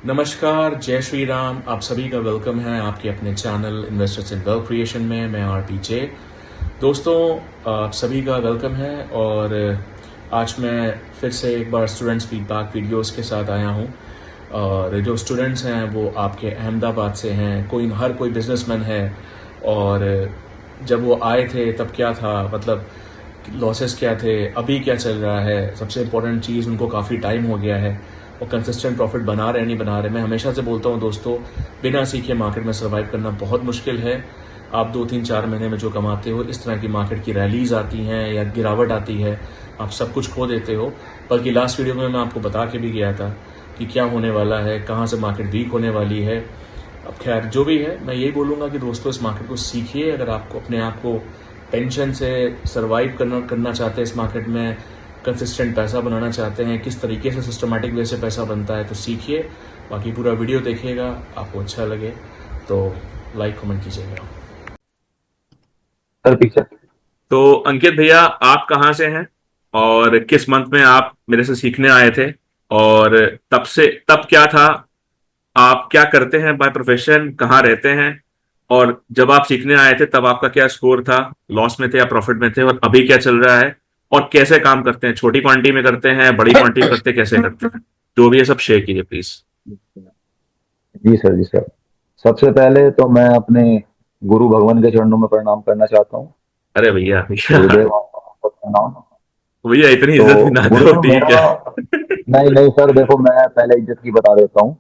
नमस्कार, जय श्री राम। आप सभी का वेलकम है आपके अपने channel investors in wealth creation में। मैं आरपीजे। दोस्तों, आप सभी का वेलकम है। और आज मैं फिर से एक बार स्टूडेंट्स फीडबैक वीडियोस के साथ आया हूँ। और जो स्टूडेंट्स हैं वो आपके अहमदाबाद से हैं। हर कोई बिजनेसमैन है। और जब वो आए थे तब क्या था, मतलब लॉसेस क्या थे, अभी क्या चल रहा है, सबसे इम्पोर्टेंट चीज़, उनको काफ़ी टाइम हो गया है और कंसिस्टेंट प्रॉफिट बना रहे हैं नहीं बना रहे। मैं हमेशा से बोलता हूँ दोस्तों, बिना सीखे मार्केट में सर्वाइव करना बहुत मुश्किल है। आप 2 3 4 महीने में जो कमाते हो, इस तरह की मार्केट की रैलीज आती हैं या गिरावट आती है, आप सब कुछ खो देते हो। बल्कि लास्ट वीडियो में मैं आपको बता के भी गया था कि क्या होने वाला है, कहाँ से मार्केट वीक होने वाली है। अब खैर जो भी है, मैं यही बोलूँगा कि दोस्तों इस मार्केट को सीखिए। अगर आपको अपने आप को टेंशन से सर्वाइव करना चाहते हैं, इस मार्केट में कंसिस्टेंट पैसा बनाना चाहते हैं, किस तरीके से सिस्टमेटिक वे से पैसा बनता है, तो सीखिए। बाकी पूरा वीडियो देखिएगा, आपको अच्छा लगे तो लाइक कमेंट कीजिएगा। Sir picture. तो अंकित भैया, आप कहाँ से हैं और किस मंथ में आप मेरे से सीखने आए थे? और तब क्या था? आप क्या करते हैं बाय प्रोफेशन, कहाँ रहते हैं? और जब आप सीखने आए थे तब आपका क्या स्कोर था? लॉस में थे या प्रॉफिट में थे? और अभी क्या चल रहा है? और कैसे काम करते हैं? छोटी क्वांटिटी में करते हैं, बड़ी क्वांटिटी में करते हैं, कैसे करते हैं? जो भी है सब शेयर कीजिए प्लीज। जी सर, जी सर। सबसे पहले तो मैं अपने गुरु भगवान के चरणों में प्रणाम करना चाहता हूँ। अरे भैया भैया गुरुदेव आपका प्रणाम। भैया इतनी तो इज्जत भी ना दो, गुरुदेव ठीक मेरा, है। नहीं नहीं सर, देखो मैं पहले इज्जत की बता देता हूँ।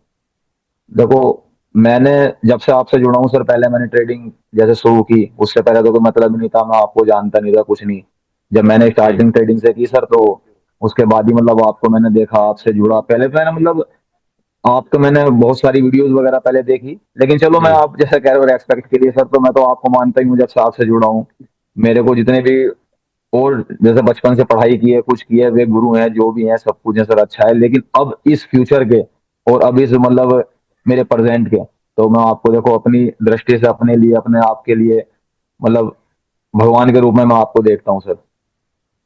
देखो, मैंने जब से आपसे जुड़ा हूँ सर, पहले मैंने ट्रेडिंग जैसे शुरू की, उससे पहले तो कोई मतलब ही नहीं था, मैं आपको जानता नहीं था कुछ नहीं। जब मैंने जी स्टार्टिंग ट्रेडिंग से की सर, तो उसके बाद ही मतलब आपको मैंने देखा, आपसे जुड़ा। पहले तो मैंने मतलब आप तो मैंने बहुत सारी वीडियोस वगैरह पहले देखी, लेकिन चलो मैं जी आप जैसे कह रहे हो रेस्पेक्ट के लिए सर, तो मैं तो आपको मानता ही हूँ जब से आपसे जुड़ा हूँ। मेरे को जितने भी और जैसे बचपन से पढ़ाई की है, कुछ की है, वे गुरु हैं जो भी हैं, सब कुछ है सर, अच्छा है। लेकिन अब इस फ्यूचर के और अब इस मतलब मेरे प्रेजेंट के, तो मैं आपको देखो अपनी दृष्टि से, अपने लिए, अपने आप के लिए मतलब भगवान के रूप में मैं आपको देखता हूँ सर।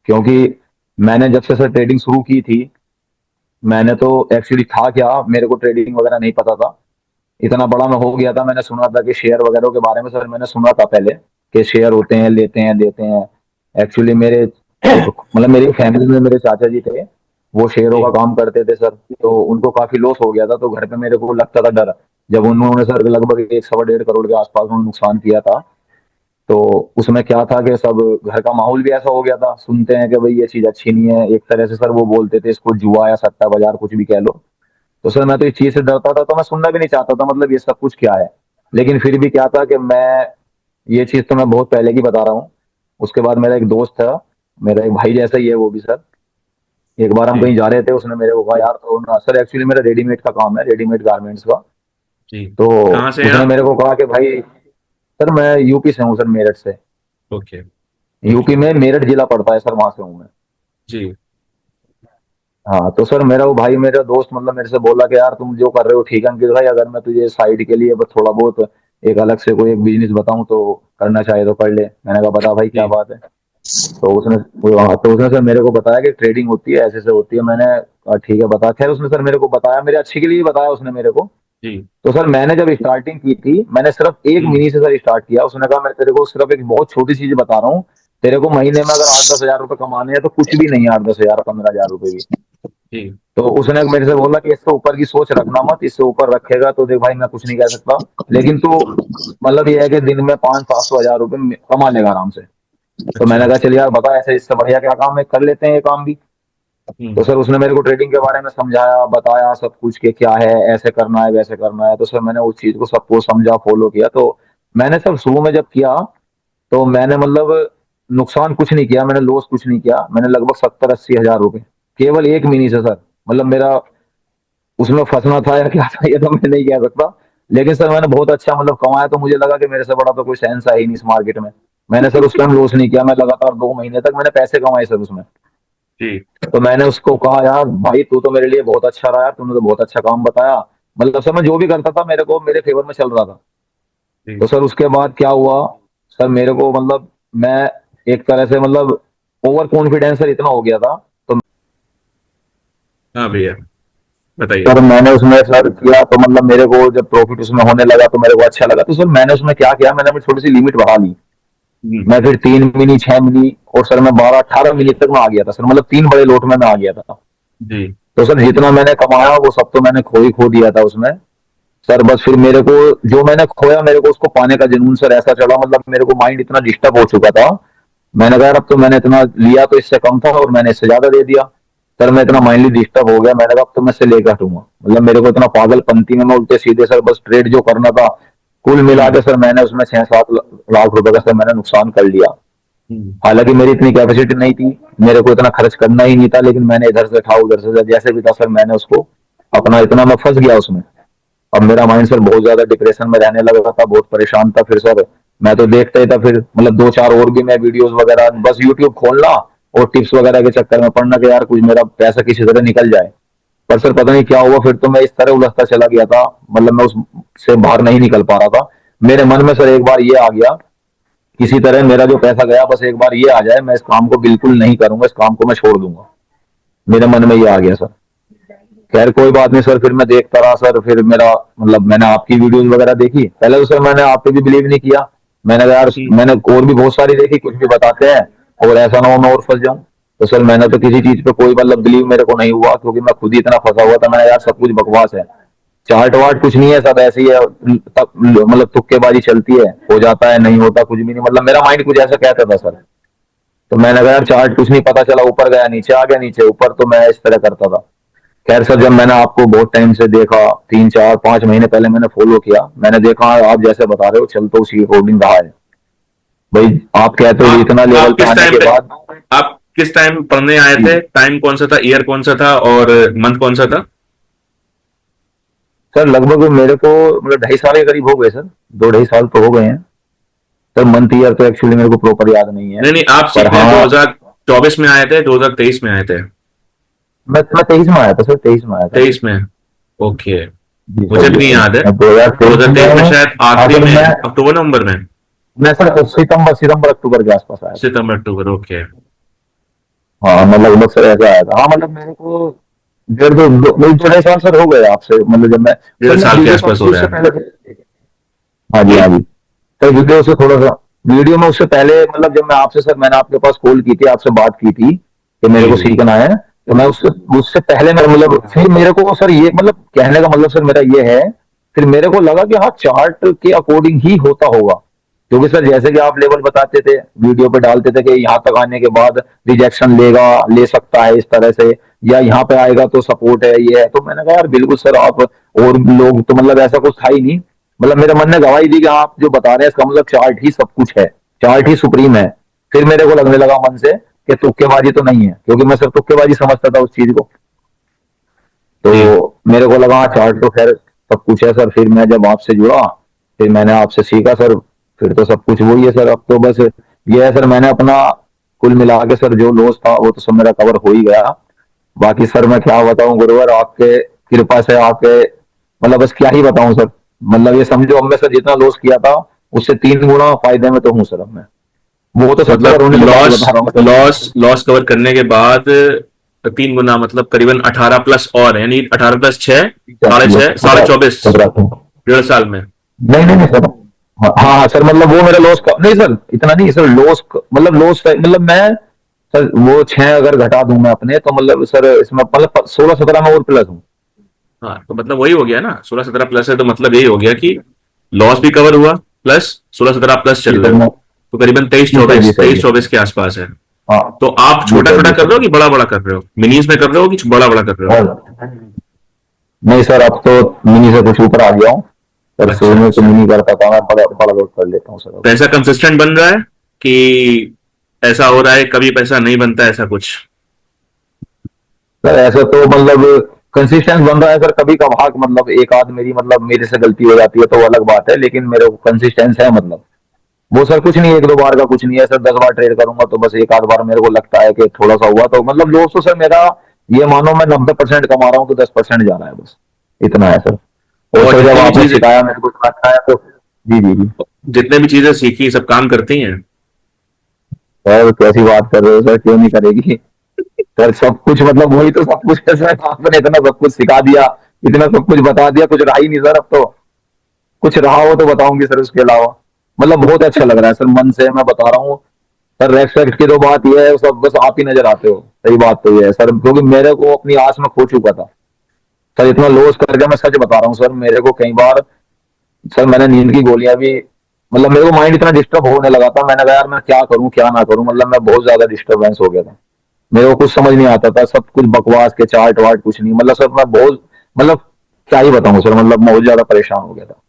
क्योंकि मैंने जब से सर ट्रेडिंग शुरू की थी, मैंने तो एक्चुअली था क्या, मेरे को ट्रेडिंग वगैरह नहीं पता था। इतना बड़ा मैं हो गया था, मैंने सुना था कि शेयर वगैरह के बारे में सर, मैंने सुना था पहले कि शेयर होते हैं, लेते हैं, देते हैं। एक्चुअली मेरे मतलब मेरी फैमिली में मेरे चाचा जी थे, वो शेयरों का जी काम करते थे सर। तो उनको काफी लॉस हो गया था, तो घर पे मेरे को लगता था डर। जब उन्होंने सर लगभग 1 1.5 करोड़ के आसपास उन्होंने नुकसान किया था, तो उसमें क्या था कि सब घर का माहौल भी ऐसा हो गया था, सुनते हैं कि भाई ये चीज अच्छी नहीं है, एक तरह से सर वो बोलते थे इसको जुआ या सट्टा बाजार कुछ भी कह लो। तो सर मैं तो इस चीज से डरता था, तो मैं सुनना भी नहीं चाहता था, मतलब ये सब कुछ क्या है। लेकिन फिर भी क्या था कि मैं, ये चीज तो मैं बहुत पहले की बता रहा हूँ। उसके बाद मेरा एक दोस्त था, मेरा एक भाई जैसा ही है वो भी सर। एक बार हम जी कहीं जा रहे थे, उसने मेरे को कहा यार, तो ना सर एक्चुअली मेरा रेडीमेड का काम है, रेडीमेड गारमेंट्स का। जी। तो कहाँ से हैं उसने आप? मेरे को कहा कि भाई, सर मैं यूपी से हूँ सर, मेरठ से। ओके। UP okay. में मेरठ जिला पड़ता है सर, वहां से हूँ मैं। जी हाँ, तो सर मेरा वो भाई, मेरा दोस्त मतलब मेरे से बोला कि यार तुम जो कर रहे हो ठीक है अंकित भाई, अगर मैं तुझे साइड के लिए बस थोड़ा बहुत एक अलग से कोई एक बिजनेस बताऊं तो करना चाहे तो कर ले। मैंने कहा बता भाई क्या जी बात है। तो उसने हाँ, तो उसने सर मेरे को बताया कि ट्रेडिंग होती है, ऐसे ऐसे होती है। मैंने कहा ठीक है बता। खैर उसने सर मेरे को बताया, मेरे अच्छे के लिए ही बताया उसने मेरे को। जी। तो सर मैंने जब स्टार्टिंग की थी, मैंने सिर्फ एक हम्म। मिनी से सर स्टार्ट किया। उसने कहा मैं तेरे को सिर्फ एक बहुत छोटी चीज बता रहा हूँ, तेरे को महीने में अगर 8 10 हजार रुपए कमाने हैं तो कुछ भी नहीं है, 8 10 हजार 15 हजार रुपए भी। जी तो उसने मेरे से बोला कि इससे ऊपर की सोच रखना मत, इससे ऊपर रखेगा तो देख भाई मैं कुछ नहीं कह सकता, लेकिन तू मतलब ये है कि दिन में 500 700 हजार रुपए कमा लेगा आराम से। तो अच्छा। मैंने कहा चल यार बता, ऐसे इससे बढ़िया क्या काम है, कर लेते हैं ये काम भी। तो हम्म। सर उसने मेरे को ट्रेडिंग के बारे में समझाया, बताया सब कुछ कि क्या है, ऐसे करना है, वैसे करना है। तो सर मैंने उस चीज को सबको समझा, फॉलो किया। तो मैंने सर शुरू में जब किया, तो मैंने मतलब नुकसान कुछ नहीं किया, मैंने लॉस कुछ नहीं किया। मैंने लगभग 70 80 हजार रुपए केवल एक मिनी से सर, मतलब मेरा उसमें फंसना था या क्या था ये तो मैं नहीं कह सकता। लेकिन सर मैंने बहुत अच्छा मतलब कमाया, तो मुझे लगा कि मेरे से बड़ा तो कोई सेंस है ही नहीं इस मार्केट में। मैंने सर उस टाइम लॉस नहीं किया, मैं लगातार 2 महीने तक मैंने पैसे कमाए सर उसमें। जी तो मैंने उसको कहा यार भाई तू तो मेरे लिए बहुत अच्छा रहा यार, तूने तो बहुत अच्छा काम बताया। मतलब सर मैं जो भी करता था मेरे को मेरे फेवर में चल रहा था। जी। तो सर उसके बाद क्या हुआ, सर मेरे को मतलब मैं एक तरह से मतलब ओवर कॉन्फिडेंस सर इतना हो गया था। तो हाँ भैया। बताइए। सर मैंने उसमें सर किया तो मतलब मेरे को जब प्रॉफिट उसमें होने लगा तो मेरे को अच्छा लगा, तो सर मैंने उसमें क्या किया, मैंने अपनी थोड़ी सी लिमिट बढ़ा ली। हम्म। मैं फिर 3 मिनी 6 मिनी और सर मैं 12 18 मिनी तक मैं आ गया था सर, मतलब 3 बड़े लोट में मैं आ गया था। जी। तो सर जितना मैंने कमाया वो सब तो मैंने खो ही खो दिया था उसमें। सर बस फिर मेरे को जो मैंने खोया मेरे को उसको पाने का जुनून सर ऐसा चढ़ा, मतलब मेरे को माइंड इतना डिस्टर्ब हो चुका था। मैंने कहा यार अब तो मैंने इतना लिया तो इससे कम था और मैंने इससे ज्यादा दे दिया। सर मैं इतना हम्म। माइंडली डिस्टर्ब हो गया, मैंने कहा अब तो मैं इससे लेकर हटूंगा, मतलब मेरे को इतना पागलपंती में मैं उल्टे सीधे सर बस ट्रेड जो करना था कुल मिला हम्म। के सर मैंने उसमें 6 7 लाख रुपए का सर मैंने नुकसान कर लिया। हम्म। हालांकि मेरी इतनी कैपेसिटी नहीं थी, मेरे को इतना खर्च करना ही नहीं था, लेकिन मैंने इधर से था उधर से था, जैसे भी था सर मैंने उसको अपना इतना मैं फंस गया उसमें। अब मेरा माइंड सर बहुत ज्यादा डिप्रेशन में रहने लगा था, बहुत परेशान था फिर सर। मैं तो देखता ही था फिर, मतलब 2 4 और भी मैं वीडियोस वगैरह बस यूट्यूब खोलना और टिप्स वगैरह के चक्कर में पड़ना कि यार कुछ मेरा पैसा किसी तरह निकल जाए। पर सर पता नहीं क्या हुआ, फिर तो मैं इस तरह उलझता चला गया था, मतलब मैं उससे बाहर नहीं निकल पा रहा था। मेरे मन में सर एक बार ये आ गया, किसी तरह मेरा जो पैसा गया बस एक बार ये आ जाए, मैं इस काम को बिल्कुल नहीं करूंगा, इस काम को मैं छोड़ दूंगा। मेरे मन में ये आ गया सर। खैर कोई बात नहीं सर, फिर मैं देखता रहा सर, फिर मेरा मतलब मैंने आपकी वीडियोस वगैरह देखी, पहले तो सर मैंने आप पे भी बिलीव नहीं किया। मैंने कहा यार, हम्म। मैंने और भी बहुत सारी देखी, कुछ भी बताते हैं और ऐसा ना हो मैं और फंस जाऊं। तो सर मैंने तो किसी चीज पे कोई मतलब बिलीव मेरे को नहीं हुआ, क्योंकि मैं खुद ही इतना फंसा हुआ था। मैं यार सब कुछ बकवास है, चार्ट वार्ट कुछ नहीं है, सब ऐसी है, मतलब तुक्केबाजी चलती है, हो जाता है नहीं होता कुछ भी नहीं, मतलब मेरा माइंड कुछ ऐसा कहता था सर। तो मैंने कहा यार चार्ट कुछ नहीं पता चला, ऊपर गया नीचे आ गया, नीचे ऊपर, तो मैं इस तरह करता था। खैर सर जब मैंने आपको बहुत टाइम से देखा, 3 4 5 महीने पहले मैंने फॉलो किया, मैंने देखा आप जैसे बता रहे हो चल तो उसी अकॉर्डिंग रहा है। भाई आप कहते हो इतना लेवल आप पे किस आने टाइम के पे, बाद। आप किस टाइम पढ़ने आए जी थे? टाइम कौन सा था, ईयर कौन सा था, और मंथ कौन सा था? सर लगभग मेरे को मतलब 2.5 साल के करीब हो गए सर, 2 2.5 साल तो हो गए हैं। सर मंथ ईयर तो एक्चुअली मेरे को प्रॉपर याद नहीं है। नहीं नहीं, आप पर सीखने हाँ, 2024 में आए थे, 2023 में आए थे? मैं 23 में आया था सर, 23 में आया था। 23 में। ओके। जी सर मुझे भी जी नहीं सर, याद है। मैं 2023 2023 में में। शायद हाँ आखिरी सर में, मैं अक्टूबर नवंबर में। मैं सर सितंबर अक्टूबर के आसपास आया था। सितंबर अक्टूबर, ओके। हाँ मैं लगभग सर ऐसा आया था, हाँ मतलब मेरे को 1.5 2 2.5 साल सर हो गए आपसे, मतलब जब मैं सर डेढ़ मैं साल के वीडियो तो आसपास हो आपकी रहा उससे है। पहले। हाँ जी जी। हाँ जी। सर वीडियो से थोड़ा सा, वीडियो में उससे पहले मतलब जब मैं आपसे सर मैंने आपके पास कॉल की थी, आपसे बात की थी कि मेरे जी। को जी। सीखना है, तो मैं उससे उससे पहले मैं मतलब फिर मेरे को सर ये मतलब कहने का मतलब सर मेरा ये है, फिर मेरे को लगा कि हाँ चार्ट के अकॉर्डिंग ही होता होगा। क्योंकि सर जैसे कि आप लेवल बताते थे, वीडियो पे डालते थे कि यहाँ तक आने के बाद रिजेक्शन लेगा, ले सकता है इस तरह से, या यहाँ पे आएगा तो सपोर्ट है ये है, तो मैंने कहा यार बिल्कुल सर आप और लोग तो मतलब ऐसा कुछ था ही नहीं। मतलब मेरे मन ने गवाही दी कि आप जो बता रहे हैं इसका मतलब चार्ट ही सब कुछ है, चार्ट ही सुप्रीम है। फिर मेरे को लगने लगा मन से कि तुक्केबाजी तो नहीं है, क्योंकि मैं सर तुक्केबाजी समझता था उस चीज को। तो जी। मेरे को लगा हाँ चार्ट तो खैर सब कुछ है सर। फिर मैं जब आपसे जुड़ा, फिर मैंने आपसे सीखा सर, फिर तो सब कुछ वही है सर। अब तो बस ये है सर, मैंने अपना कुल मिला के सर जो लॉस था वो तो सब मेरा कवर हो ही गया। बाकी सर मैं क्या बताऊं गुरुवर, आपके कृपा से आपके मतलब बस क्या ही बताऊं सर। मतलब ये समझो अब मैं सर जितना लॉस किया था उससे 3 गुना फायदे में तो हूँ सर अब मैं। वो तो 70 मतलब होने के बाद लॉस, बता रहा हूँ लॉस सर। लॉस कवर करने के बाद 3 गुना, मतलब करीबन 18 प्लस, और यानी 18 प्लस 6, साढ़े छः, साढ़े 17 24, 17 डेढ़ साल में। नहीं नहीं नहीं सर। हाँ हाँ हाँ, सर मतलब वो मेरा लॉस का नहीं सर, इतना नहीं सर, लॉस मतलब लॉस मतलब मैं सर वो 6 अगर घटा दूं मैं अपने, तो मतलब सर इसमें मतलब 16 17 में और प्लस हूँ। हाँ, तो मतलब वही हो गया ना, 16 17 प्लस है, तो मतलब यही हो गया कि लॉस भी कवर हुआ, प्लस 16 17 प्लस जी चल रहे सर हो, मैं। तो करीबन तेईस जी सर जी चौबीस सर तेईस जी सर। चौबीस के आसपास है। हाँ तो आप जी छोटा सर छोटा जी कर रहे सर। हो कि बड़ा बड़ा कर रहे हो, मिनीज में कर रहे हो कि बड़ा बड़ा कर रहे हो? और नहीं सर अब तो मिनी से कुछ ऊपर आ गया हूँ। पर शुरू अच्छा में तो अच्छा। मिनी करता था, मैं बड़ा बड़ा लोड कर लेता हूँ सर अब। तो ऐसा कंसिस्टेंट बन रहा है कि ऐसा हो रहा है कभी पैसा नहीं बनता, ऐसा कुछ? सर ऐसा तो मतलब कंसिस्टेंस बन रहा है सर, कभी कभार मतलब एक आध मेरी मतलब मेरे से गलती हो जाती है तो वो अलग बात है, लेकिन मेरे को कंसिस्टेंस है मतलब। वो सर कुछ नहीं, 1 2 बार का कुछ नहीं है सर, 10 बार ट्रेड करूंगा तो बस एक आध बार मेरे को लगता है कि थोड़ा सा हुआ तो मतलब लॉस तो सर मेरा, ये मानो मैं 90% कमा रहा हूँ तो 10% जा रहा है बस, इतना है सर। और और सर जब जितनी भी आपने चीजें, सिखाया मेरे को इतना अच्छा है तो। जी जी जी। जितने भी चीजें सीखी सब काम करती हैं? सर कैसी बात कर रहे हो सर, क्यों नहीं करेगी। सर सब कुछ मतलब वही तो सब कुछ है सर, आपने इतना सब कुछ सिखा दिया, इतना सब कुछ बता दिया, कुछ रहा ही नहीं सर अब तो। कुछ रहा हो तो बताऊंगी सर उसके अलावा। मतलब बहुत अच्छा लग रहा है सर, मन से मैं बता रहा हूँ सर। रेस्पेक्ट की तो बात यह है, सब बस आप ही नजर आते हो, सही बात तो ये है सर, क्योंकि मेरे को अपनी आस में खो चुका था सर, इतना लॉस करके मैं सच बता रहा हूँ सर। मेरे को कई बार सर मैंने नींद की गोलियां भी, मतलब मेरे को माइंड इतना डिस्टर्ब होने लगा था, मैंने कहा यार मैं क्या करूं क्या ना करूं, मतलब मैं बहुत ज्यादा डिस्टर्बेंस हो गया था। मेरे को कुछ समझ नहीं आता था, सब कुछ बकवास के चार्ट वार्ट कुछ नहीं, मतलब सर मैं बहुत, मतलब क्या ही बताऊं सर, मतलब मैं बहुत ज्यादा परेशान हो गया था।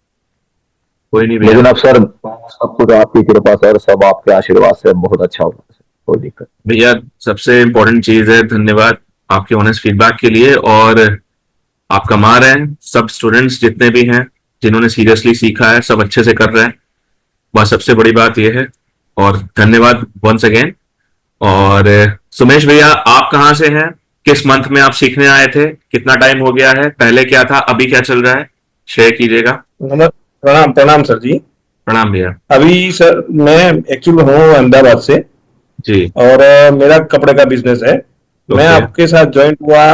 कोई नहीं भैया। लेकिन अब सर सब कुछ आपकी कृपा सर, सब आपके आशीर्वाद से बहुत अच्छा होगा सर, कोई दिक्कत भैया सबसे इम्पोर्टेंट चीज है, धन्यवाद आपके ऑनेस्ट फीडबैक के लिए। और आप कमा रहे हैं, सब स्टूडेंट्स जितने भी हैं जिन्होंने सीरियसली सीखा है सब अच्छे से कर रहे हैं, बस सबसे बड़ी बात यह है। और धन्यवाद वंस अगेन। और सुमेश भैया आप कहाँ से हैं, किस मंथ में आप सीखने आए थे, कितना टाइम हो गया है, पहले क्या था अभी क्या चल रहा है, शेयर कीजिएगा। प्रणाम प्रणाम सर जी। प्रणाम भैया। अभी सर मैं एक्चुअली हूँ अहमदाबाद से, जी। और मेरा कपड़े का बिजनेस है। मैं ओके। आपके साथ ज्वाइन हुआ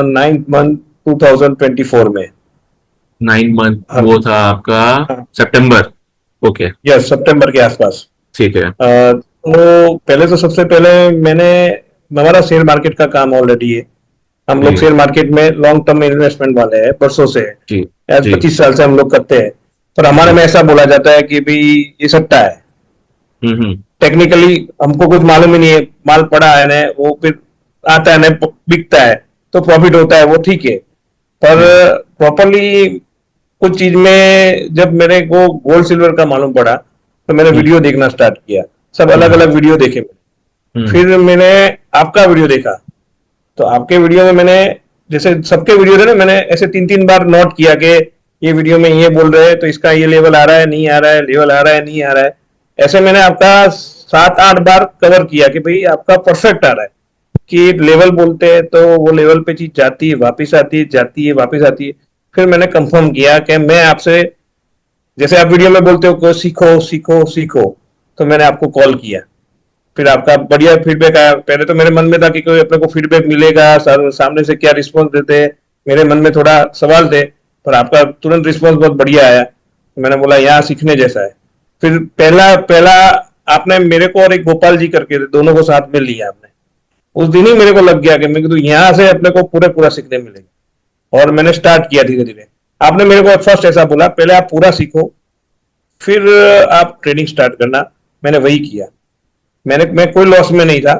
9 मंथ 2024 में। 9 मंथ हाँ वो था आपका हाँ, सितंबर। ओके। यस सितंबर के आसपास। ठीक है। तो पहले तो सबसे पहले मैंने, हमारा शेयर मार्केट का काम ऑलरेडी है। हम लोग जी शेयर मार्केट में लॉन्ग टर्म इन्वेस्टमेंट वाले हैं, बरसों से है। जी यार जी 25 साल से हम लोग करते हैं। पर हमारे जी। में ऐसा बोला जाता है कि भाई ये सट्टा है। हम्म। टेक्निकली हमको कुछ मालूम ही नहीं है, माल पड़ा है ना, वो फिर आता है ना, बिकता है तो प्रॉफिट होता है, वो ठीक है। पर हम्म प्रॉपरली कुछ चीज में जब मेरे को गोल्ड सिल्वर का मालूम पड़ा, तो मैंने हम्म वीडियो देखना स्टार्ट किया। सब अलग हम्म अलग वीडियो देखे मैंने। हम्म फिर मैंने आपका वीडियो देखा। तो आपके वीडियो में मैंने, जैसे सबके वीडियो थे ना, मैंने ऐसे 3 3 बार नोट किया कि ये वीडियो में ये बोल रहे हैं तो इसका ये लेवल आ रहा है नहीं आ रहा है, लेवल आ रहा है नहीं आ रहा है। ऐसे मैंने आपका 7 8 बार कवर किया कि भाई आपका परफेक्ट आ रहा है। कि लेवल बोलते हैं तो वो लेवल पे चीज जाती है वापिस आती है, जाती है वापिस आती है। फिर मैंने कंफर्म किया कि मैं आपसे, जैसे आप वीडियो में बोलते हो कि सीखो सीखो सीखो, तो मैंने आपको कॉल किया। फिर आपका बढ़िया फीडबैक आया। पहले तो मेरे मन में था कि कोई अपने को फीडबैक मिलेगा, सर सामने से क्या रिस्पॉन्स देते हैं, मेरे मन में थोड़ा सवाल थे। पर आपका तुरंत रिस्पॉन्स बहुत बढ़िया आया, तो मैंने बोला यहाँ सीखने जैसा है। फिर पहला पहला आपने मेरे को और एक गोपाल जी करके थे, दोनों को साथ में लिया आपने। उस दिन ही मेरे को लग गया कि मैं तो यहाँ से अपने को पूरे पूरा सीखने मिलेगा। और मैंने स्टार्ट किया धीरे धीरे। आपने मेरे को फर्स्ट ऐसा बोला, पहले आप पूरा सीखो, फिर आप ट्रेडिंग स्टार्ट करना। मैंने वही किया। मैं कोई लॉस में नहीं था,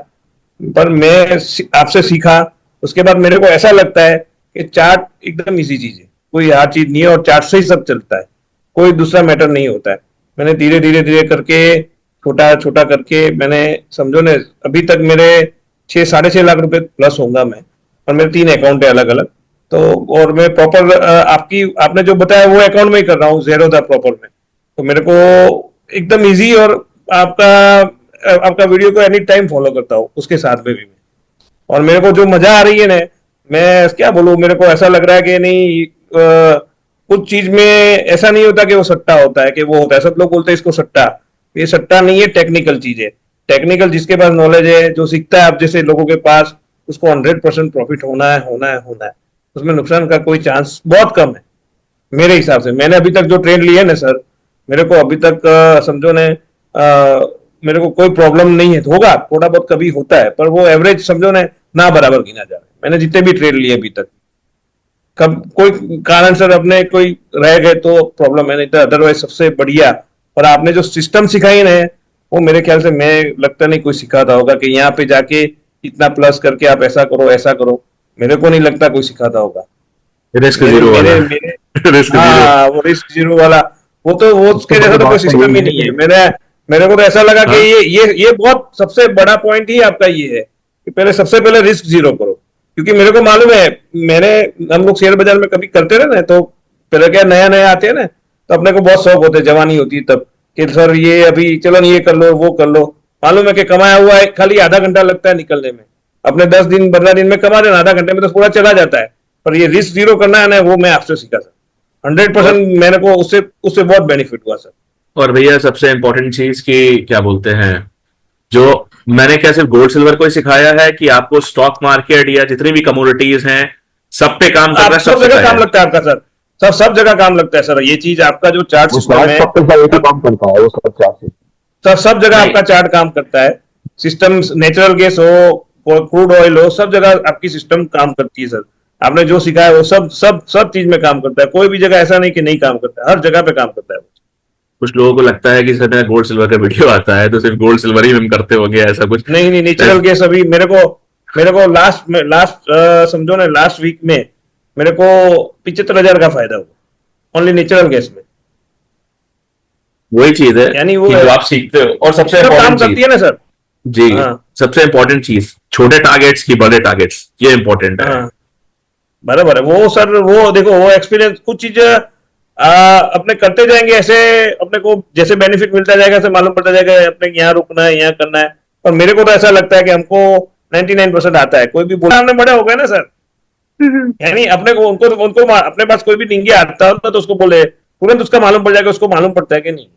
पर मैं आपसे सीखा। उसके बाद मेरे को ऐसा लगता है कि चार्ट एकदम इजी चीज है, कोई हार्ड चीज नहीं है, और चार्ट से ही सब चलता है, कोई दूसरा मैटर नहीं होता है। मैंने धीरे धीरे धीरे करके, छोटा छोटा करके मैंने, समझो ने, अभी तक मेरे 6 साढ़े 6 लाख रुपए प्लस होगा मैं। और मेरे 3 अकाउंट है अलग अलग। तो और मैं प्रॉपर आपकी आपने जो बताया वो अकाउंट में ही कर रहा हूँ, जेरो था प्रॉपर में। तो मेरे को एकदम इजी, और आपका आपका वीडियो को एनी टाइम फॉलो करता हूँ उसके साथ में भी मैं। और मेरे को जो मजा आ रही है ना, मैं क्या बोलूँ, मेरे को ऐसा लग रहा है कि नहीं, कुछ चीज में ऐसा नहीं होता कि वो सट्टा होता है, कि वो होता है। सब लोग बोलते हैं इसको सट्टा, ये सट्टा नहीं है, टेक्निकल चीज है। टेक्निकल जिसके पास नॉलेज है, जो सीखता है आप जैसे लोगों के पास, उसको 100% प्रॉफिट होना है होना है होना है। उसमें नुकसान का कोई चांस बहुत कम है मेरे हिसाब से। मैंने अभी तक जो ट्रेड लिए ना सर, मेरे को अभी तक समझो ने, मेरे को कोई प्रॉब्लम नहीं है। होगा थोड़ा बहुत कभी होता है, पर वो एवरेज समझो ने, ना बराबर गिना जा रहा है। मैंने जितने भी ट्रेड लिए अभी तक, कब कोई कारण सर अपने कोई रह गए तो प्रॉब्लम है, नहीं तो अदरवाइज सबसे बढ़िया। और आपने जो सिस्टम सिखाई ना, वो मेरे ख्याल से, मैं लगता नहीं कोई सिखाता होगा कि यहाँ पे जाके इतना प्लस करके आप ऐसा करो ऐसा करो। मेरे को नहीं लगता कोई सिखाता होगा। रिस्क मेरे जीरो वाला। मेरे मेरे रिस्क जीरो। हाँ, वो रिस्क जीरो वाला, वो उसके उसके जैसा बड़ी तो कोई बात तो सिस्टम यही ही है नहीं है। कि मेरे को तो ऐसा लगा कि हाँ। ये बहुत सबसे बड़ा पॉइंट ही आपका ये है कि पहले सबसे पहले रिस्क जीरो करो। क्योंकि मेरे को मालूम है, मैंने, हम लोग शेयर बाजार में कभी करते रहे ना, तो पहले क्या नया नया आते हैं ना, तो अपने को बहुत शौक होते हैं, जवानी होती है तब, कि सर ये अभी चलो ये कर लो वो कर लो। मालूम है कि कमाया हुआ है खाली आधा घंटा लगता है निकलने में। अपने 10 दिन 15 दिन में कमा लेना, आधा घंटे में तो पूरा चला जाता है। पर ये रिस्क जीरो करना है ना, वो मैं आपसे सीखा सर। हंड्रेड और परसेंट मेरे को उससे उससे बहुत बेनिफिट हुआ सर। और भैया सबसे इम्पोर्टेंट चीज की क्या बोलते हैं, जो मैंने क्या सिर्फ गोल्ड सिल्वर को ही सिखाया है कि आपको स्टॉक मार्केट या जितनी भी कमोडिटीज हैं सब पे काम करना आप है, सब सब जगह सिखाया काम है। लगता है आपका सर, सब जगह काम लगता है सर। ये चीज आपका जो चार्ट वो सिस्टम चार्ट है, सब पे एक ही काम करता है, वो सब चार्ट से। सब जगह नहीं, आपका चार्ट काम करता है। सिस्टम नेचुरल गैस हो, क्रूड ऑयल हो, सब जगह आपकी सिस्टम काम करती है सर। आपने जो सीखा है वो सब सब सब चीज में काम करता है। कोई भी जगह ऐसा नहीं कि नहीं काम करता है, हर जगह पे काम करता है। कुछ लोगों को लगता है कि सर मेरा गोल्ड सिल्वर का वीडियो आता है तो सिर्फ गोल्ड सिल्वर ही हम करते होंगे, ऐसा कुछ। नहीं नहीं, नेचुरल गैस अभी मेरे को लास्ट समझो ना, लास्ट वीक में मेरे को 75,000 का फायदा हुआ ओनली नेचुरल गैस में। वही चीज है यानी वो कि जो आप सीखते हो, और सबसे सब काम इम्पोर्टेंट करती चीज, है ना सर। जी, हाँ सबसे इम्पोर्टेंट चीज, छोटे टारगेट्स की बड़े टारगेट्स, ये इम्पोर्टेंट है। हाँ, बराबर है वो सर। वो देखो, वो एक्सपीरियंस कुछ चीजें अपने करते जाएंगे ऐसे, अपने को जैसे बेनिफिट मिलता जाएगा ऐसे मालूम पड़ता जाएगा अपने यहाँ रुकना है, यहाँ करना है। और मेरे को तो ऐसा लगता है कि हमको 99% आता है। कोई भी बोला हमने बड़े हो गए ना सर, यानी अपने को उनको उनको अपने पास कोई भी निंगे आता हो तो उसको बोले तुरंत उसका मालूम पड़ जाएगा, उसको मालूम पड़ता है कि नहीं।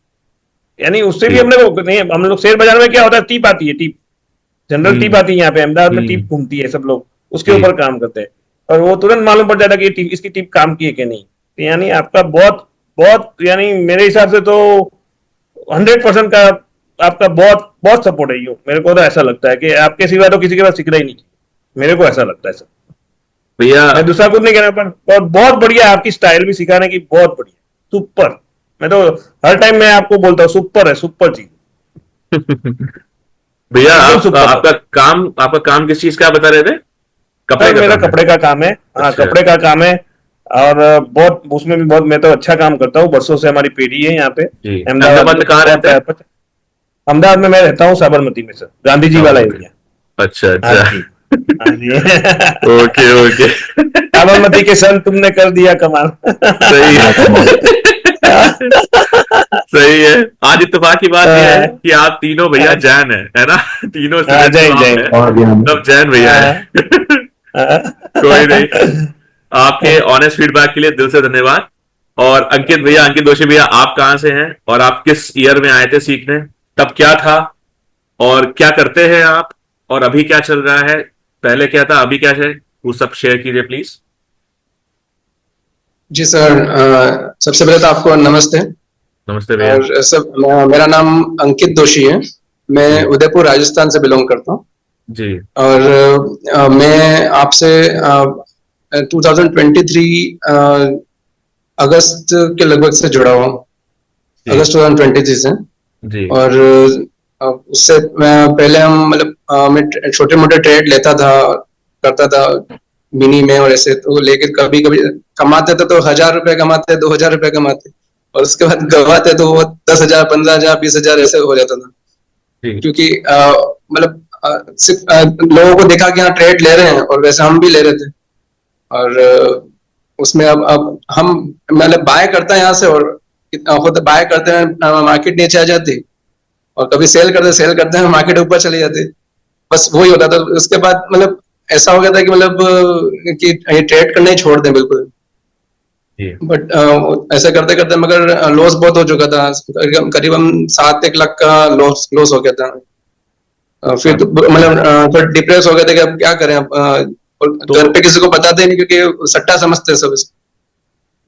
यानी उससे भी जी। हमने को नहीं, हम लोग शेयर बाजार में क्या होता है, टीप आती है, टीप जनरल टीप हम्म। आती है यहाँ पे अहमदाबाद में, टीप हम्म। घूमती है, सब लोग उसके जी। ऊपर काम करते हैं। और वो तुरंत मालूम पड़ जाता है कि टीप, इसकी टीप काम की है कि नहीं। तो यानी आपका बहुत बहुत, यानी मेरे हिसाब से तो 100% का आपका बहुत बहुत सपोर्ट है। यो मेरे को तो ऐसा लगता है कि आपके सिवा तो किसी के पास सीखना ही नहीं चाहिए। मेरे को ऐसा लगता है सर। भैया मैं दूसरा कुछ नहीं कहना, पर बहुत बढ़िया आपकी स्टाइल भी सिखाने की, बहुत बढ़िया, सुपर। मैं तो हर टाइम मैं आपको बोलता हूँ सुपर है, सुपर चीज, भैया एकदम आप सुपर है। आपका काम किस चीज का बता रहे थे? कपड़े सर का मेरा काम है? कपड़े का काम है। हाँ, अच्छा। कपड़े का काम है। और बहुत उसमें भी बहुत मैं तो अच्छा काम करता हूँ। बरसों से हमारी पीढ़ी है यहाँ पे जी, अहमदाबाद अहमदाबाद में। में कहाँ रहते हैं? बहुत अहमदाबाद में मैं रहता हूँ, साबरमती में सर, गांधी जी वाला साबरमती। एरिया। अच्छा हाँ अच्छा। जी, हाँ जी। Okay okay. साबरमती के सन तुमने कर दिया कमाल। सही हाँ, कमाल। है। सही है। आज इत्तेफाक की बात यह है कि आप तीनों भैया जैन है ना? तीनों हाँ, स्टूडेंट जो जय आप जय। हैं और भी हम। सब जैन भैया हाँ, है। कोई नहीं, हाँ। आपके ऑनेस्ट फीडबैक के लिए दिल से धन्यवाद। और अंकित भैया, अंकित दोषी भैया, आप कहाँ से हैं और आप किस ईयर में आए थे सीखने? तब क्या था और क्या करते हैं आप, और अभी क्या चल रहा है? पहले क्या था, अभी क्या है, वो सब शेयर कीजिए प्लीज। जी सर, सबसे पहले तो आपको नमस्ते। नमस्ते भैया। और सब मेरा नाम अंकित दोषी है। मैं जी उदयपुर राजस्थान से बिलोंग करता हूँ। जी और मैं आपसे 2023 अगस्त के लगभग से जुड़ा हुआ हूँ। जी अगस्त 2023 से। जी और उससे पहले हम मतलब मैं छोटे मोटे ट्रेड लेता था, करता था मिनी में, और ऐसे तो लेकिन कभी कभी कमाते थे तो 1,000 रुपए कमाते, 2,000 रुपए कमाते, और उसके बाद गवाते तो वो 10,000, 15,000, 20,000 ऐसे हो जाता था। जी क्योंकि मतलब सिर्फ लोगों को देखा कि हाँ ट्रेड ले रहे हैं, और वैसे हम भी ले रहे थे। और उसमें अब हम मतलब बाय करते हैं यहाँ से, और खुद बाय करते हैं, मार्केट नीचे आ जाती, और कभी सेल करते हैं, मार्केट ऊपर चली जाती। बस वही होता था। उसके बाद मतलब ऐसा हो गया था कि मतलब कि ये ट्रेड करना ही छोड़ दें बिल्कुल। जी। बट ऐसा करते करते मगर लॉस बहुत हो चुका था। करीब हम 7-1 लाख का लॉस लॉस हो गया था। फिर तो मतलब थोड़ा डिप्रेस हो गए थे कि अब क्या करें अब। और तो घर पे किसी को बताते नहीं, क्योंकि सट्टा समझते हैं सब इसको।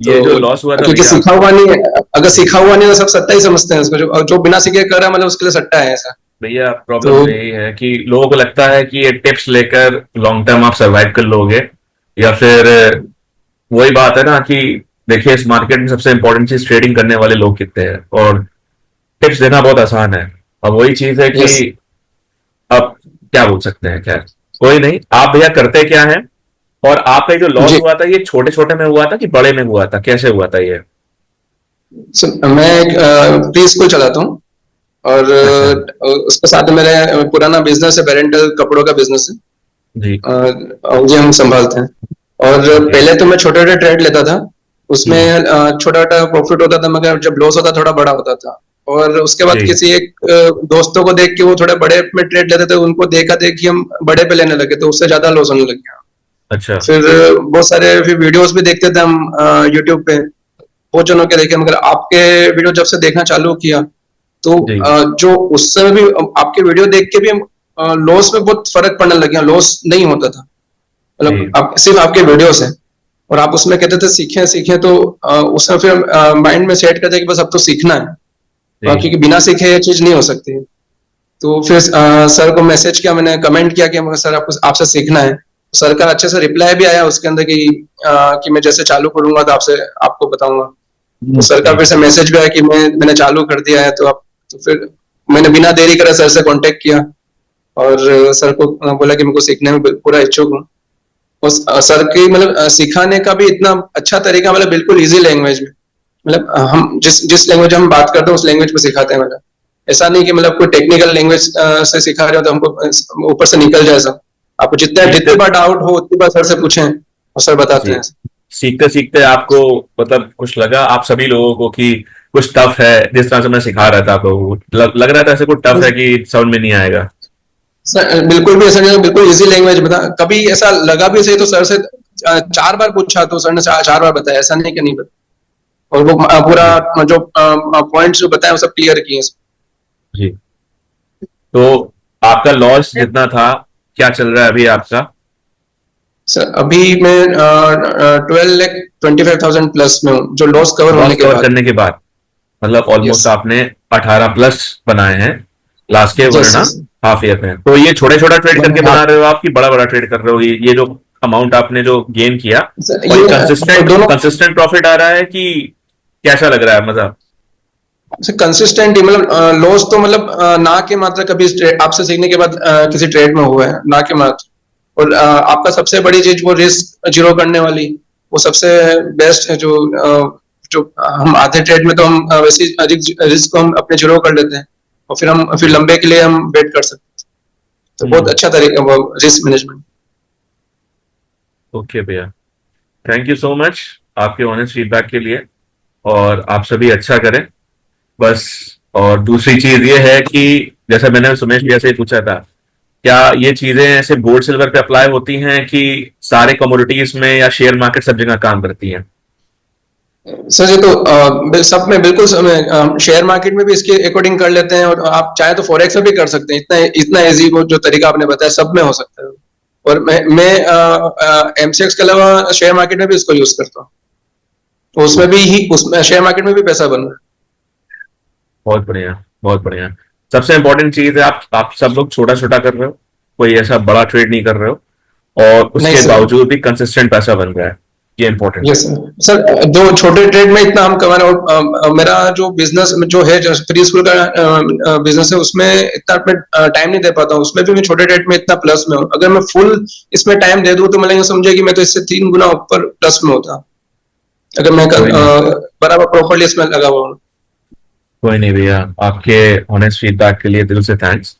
ये जो तो लॉस हुआ था क्योंकि भैया, सीखा हुआ नहीं है, अगर जी सीखा हुआ नहीं है तो सब सट्टा ही समझते हैं इसको। जो बिना सीखे कर रहा है मतलब उसके लिए सट्टा है ऐसा। भैया, प्रॉब्लम तो तो यही है कि लोगों को लगता है कि ये टिप्स लेकर लॉन्ग टर्म आप सरवाइव कर लोगे, या फिर वही बात है ना कि देखिए इस मार्केट में सबसे इंपॉर्टेंट चीज ट्रेडिंग करने वाले लोग कितने हैं, और टिप्स देना बहुत आसान है। अब वही चीज है कि यस अब क्या बोल सकते हैं, खैर कोई नहीं। आप भैया करते क्या हैं, और आपका ये जो लॉस जी। हुआ था ये छोटे छोटे में हुआ था कि बड़े में हुआ था, कैसे हुआ था ये? मैं एक प्री स्कूल चलाता हूँ, और अच्छा। उसके साथ मेरे पुराना बिजनेस है, पेरेंटल कपड़ों का बिजनेस है। जी ये हम संभालते हैं। और ओके। पहले तो मैं छोटे छोटे ट्रेड लेता था, उसमें हम्म। छोटा छोटा प्रॉफिट होता था, मगर जब लॉस होता थोड़ा बड़ा होता था। और उसके बाद जी किसी एक दोस्तों को देख के वो थोड़े बड़े में ट्रेड लेते थे, उनको देखा देखी हम बड़े पे लेने लगे, तो उससे ज्यादा लॉस होने लग गया। अच्छा। फिर बहुत सारे फिर वीडियोस भी देखते थे हम यूट्यूब पे, बहुत जनों के देखे, मगर आपके वीडियो जब से देखना चालू किया तो जी। जो उस समय भी आपके वीडियो देख के भी लॉस में बहुत फर्क पड़ने लग गया, लॉस नहीं होता था, जी। मतलब आप सिर्फ आपके वीडियो से। और आप उसमें कहते थे सीखें सीखें, तो उसमें फिर माइंड में सेट करते कि बस अब तो सीखना है, जी। क्योंकि बिना सीखे ये चीज नहीं हो सकती। तो फिर सर को मैसेज किया, मैंने कमेंट किया कि सर आपको आपसे सीखना है। सर का अच्छे से रिप्लाई भी आया उसके अंदर कि मैं जैसे चालू करूंगा तो आपसे आपको बताऊंगा। तो सर का जी। फिर से मैसेज भी आया कि मैंने चालू कर दिया है, तो आप तो फिर मैंने बिना देरी करे सर से कांटेक्ट किया और सर को बोला कि मेरे को सीखने में पूरा इच्छुक हूँ। और सर की मतलब सिखाने का भी इतना अच्छा तरीका, मतलब बिल्कुल इजी लैंग्वेज में, मतलब हम जिस जिस लैंग्वेज हम बात करते हैं उस लैंग्वेज में सिखाते हैं। मतलब ऐसा नहीं कि मतलब कोई टेक्निकल लैंग्वेज से सिखा रहे हो तो हमको ऊपर से निकल जाए सब। आपको जितनी सीखते बार डाउट हो उतनी बार सर से पूछें और सर बताते जी। हैं। सीखते सीखते आपको मतलब कुछ लगा आप सभी लोगों को कि कुछ टफ है, जिस तरह से मैं सिखा रहा था आप लोगों को लग रहा था ऐसे कुछ टफ है कि समझ में नहीं आएगा? सर बिल्कुल भी ऐसा नहीं, बिल्कुल इजी लैंग्वेज बता। कभी ऐसा लगा भी सही तो सर से 4 बार पूछा तो सर ने 4 बार बताया, ऐसा नहीं कि नहीं बताया। और वो पूरा जी। जो पॉइंट्स जो बताए वो सब क्लियर किए। जी। तो आपका लॉस जितना था, क्या चल रहा है अभी आपका? सर अभी मैं 12,25,000 प्लस में हूँ, जो लॉस कवर होने लॉस के कवर बाद। करने के बाद मतलब यस ऑलमोस्ट आपने 18 प्लस बनाए हैं लास्ट के one yes and yes. Half year में। तो ये छोटे छोटा ट्रेड करके हाँ बना रहे हो आप कि बड़ा बड़ा ट्रेड कर रहे हो? ये जो अमाउंट आपने जो गेन किया, सर, और ये ये कंसिस्टेंट दोनों कंसिस्टेंट प्रॉफिट आ रहा है कि कैसा लग रहा है मतलब? कंसिस्टेंट ही, मतलब लॉस तो मतलब ना के मात्रा कभी आपसे सीखने के बाद किसी ट्रेड में हुआ है, ना के मात्र। और आपका सबसे बड़ी चीज वो रिस्क जीरो करने वाली, वो सबसे बेस्ट है। जो हम आधे ट्रेड में तो हम वैसे रिस्क को हम अपने जीरो कर लेते हैं और फिर जी। लंबे के लिए हम वेट कर सकते हैं। तो बहुत हम्म। अच्छा तरीका वो रिस्क मैनेजमेंट। ओके भैया, थैंक यू सो मच आपके ऑनेस्ट फीडबैक के लिए। और आप सभी अच्छा करें बस। और दूसरी चीज ये है कि जैसा मैंने सुमेश भैया से पूछा था, क्या ये चीजें ऐसे गोल्ड सिल्वर पे अप्लाई होती हैं कि सारे कमोडिटीज में या शेयर मार्केट सब जगह काम करती हैं? सर ये तो सब में बिल्कुल शेयर मार्केट में भी इसके अकॉर्डिंग कर लेते हैं, और आप चाहे तो फॉरेक्स में भी कर सकते हैं। इतना इतना इजी वो जो तरीका आपने बताया सब में हो सकता है। और मैं एमसीएक्स के अलावा शेयर मार्केट में भी इसको यूज करता हूँ, तो उसमें शेयर मार्केट में भी पैसा बन रहा है। बहुत बढ़िया, बहुत बढ़िया। सबसे इंपॉर्टेंट चीज है आप सब लोग छोटा छोटा कर रहे हो, कोई ऐसा बड़ा ट्रेड नहीं कर रहे हो, और नहीं उसके सर। बावजूद भी कंसिस्टेंट पैसा बन रहा है। ये इंपॉर्टेंट यस है। सर। सर जो छोटे ट्रेड में इतना हम कमा रहे हैं, और मेरा जो बिजनेस जो है, जो फ्री स्कूल का बिजनेस है, उसमें इतना मैं टाइम नहीं दे पाता हूँ। उसमें भी मैं छोटे ट्रेड में इतना प्लस में हूँ। अगर मैं फुल इसमें टाइम दे दूं तो मैं ये समझे कि मैं तो इससे 3 गुना ऊपर प्लस में होता, अगर मैं कोई नहीं, बराबर प्रॉपरली इसमें लगा हुआ हूँ। कोई नहीं भैया, आपके ऑनेस्ट फीडबैक के लिए दिल से थैंक्स।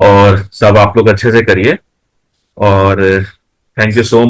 और सब आप लोग अच्छे से करिए, और थैंक यू सो